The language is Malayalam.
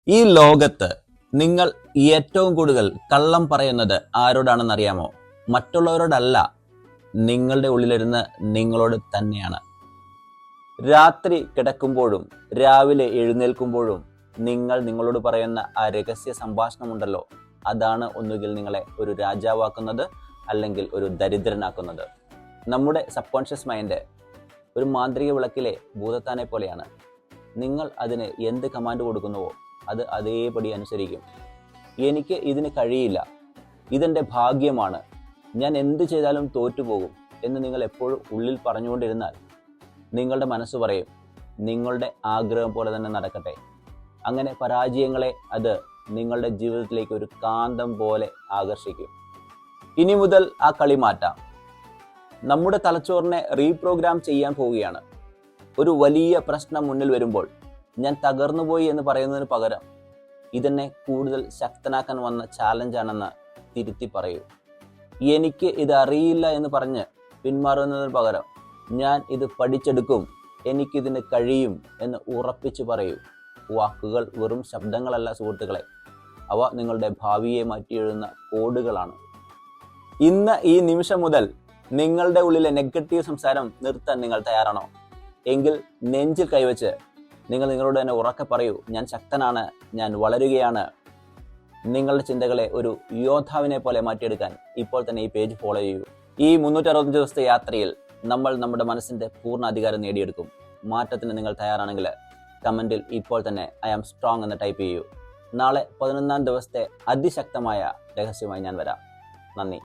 ഈ ലോകത്ത് നിങ്ങൾ ഏറ്റവും കൂടുതൽ കള്ളം പറയുന്നത് ആരോടാണെന്നറിയാമോ? മറ്റുള്ളവരോടല്ല, നിങ്ങളുടെ ഉള്ളിലിരുന്ന് നിങ്ങളോട് തന്നെയാണ്. രാത്രി കിടക്കുമ്പോഴും രാവിലെ എഴുന്നേൽക്കുമ്പോഴും നിങ്ങൾ നിങ്ങളോട് പറയുന്ന ആ രഹസ്യ സംഭാഷണമുണ്ടല്ലോ, അതാണ് ഒന്നുകിൽ നിങ്ങളെ ഒരു രാജാവാക്കുന്നത് അല്ലെങ്കിൽ ഒരു ദരിദ്രനാക്കുന്നത്. നമ്മുടെ സബ് കോൺഷ്യസ് മൈൻഡ് ഒരു മാന്ത്രിക വിളക്കിലെ ഭൂതത്താനെ പോലെയാണ്. നിങ്ങൾ അതിന് എന്ത് കമാൻഡ് കൊടുക്കുന്നുവോ അത് അതേപടി അനുസരിക്കും. എനിക്ക് ഇതിന് കഴിയില്ല, ഇതെൻ്റെ ഭാഗ്യമാണ്, ഞാൻ എന്ത് ചെയ്താലും തോറ്റുപോകും എന്ന് നിങ്ങൾ എപ്പോഴും ഉള്ളിൽ പറഞ്ഞുകൊണ്ടിരുന്നാൽ നിങ്ങളുടെ മനസ്സ് പറയും, നിങ്ങളുടെ ആഗ്രഹം പോലെ തന്നെ നടക്കട്ടെ. അങ്ങനെ പരാജയങ്ങളെ അത് നിങ്ങളുടെ ജീവിതത്തിലേക്ക് ഒരു കാന്തം പോലെ ആകർഷിക്കും. ഇനി മുതൽ ആ കളി മാറ്റാം. നമ്മുടെ തലച്ചോറിനെ റീപ്രോഗ്രാം ചെയ്യാൻ പോവുകയാണ്. ഒരു വലിയ പ്രശ്നം മുന്നിൽ വരുമ്പോൾ ഞാൻ തകർന്നുപോയി എന്ന് പറയുന്നതിന് പകരം ഇതെന്നെ കൂടുതൽ ശക്തനാക്കാൻ വന്ന ചാലഞ്ചാണെന്ന് തിരുത്തി പറയൂ. എനിക്ക് ഇത് അറിയില്ല എന്ന് പറഞ്ഞ് പിന്മാറുന്നതിന് പകരം ഞാൻ ഇത് പഠിച്ചെടുക്കും, എനിക്കിതിന് കഴിയും എന്ന് ഉറപ്പിച്ചു പറയൂ. വാക്കുകൾ വെറും ശബ്ദങ്ങളല്ല സുഹൃത്തുക്കളെ, അവ നിങ്ങളുടെ ഭാവിയെ മാറ്റിയെഴുതുന്ന കോഡുകളാണ്. ഇന്ന് ഈ നിമിഷം മുതൽ നിങ്ങളുടെ ഉള്ളിലെ നെഗറ്റീവ് സംസാരം നിർത്താൻ നിങ്ങൾ തയ്യാറാണോ? എങ്കിൽ നെഞ്ചിൽ കൈവച്ച് നിങ്ങൾ നിങ്ങളോട് തന്നെ ഉറക്കെ പറയൂ, ഞാൻ ശക്തനാണ്, ഞാൻ വളരുകയാണ്. നിങ്ങളുടെ ചിന്തകളെ ഒരു യോദ്ധാവിനെ പോലെ മാറ്റിയെടുക്കാൻ ഇപ്പോൾ തന്നെ ഈ പേജ് ഫോളോ ചെയ്യൂ. ഈ 365 ദിവസത്തെ യാത്രയിൽ നമ്മൾ നമ്മുടെ മനസ്സിന്റെ പൂർണ്ണ അധികാരം നേടിയെടുക്കും. മാറ്റത്തിന് നിങ്ങൾ തയ്യാറാണെങ്കിൽ കമന്റിൽ ഇപ്പോൾ തന്നെ ഐ ആം സ്ട്രോങ് എന്ന് ടൈപ്പ് ചെയ്യൂ. നാളെ 11ാം ദിവസത്തെ അതിശക്തമായ രഹസ്യമായി ഞാൻ വരാം. നന്ദി.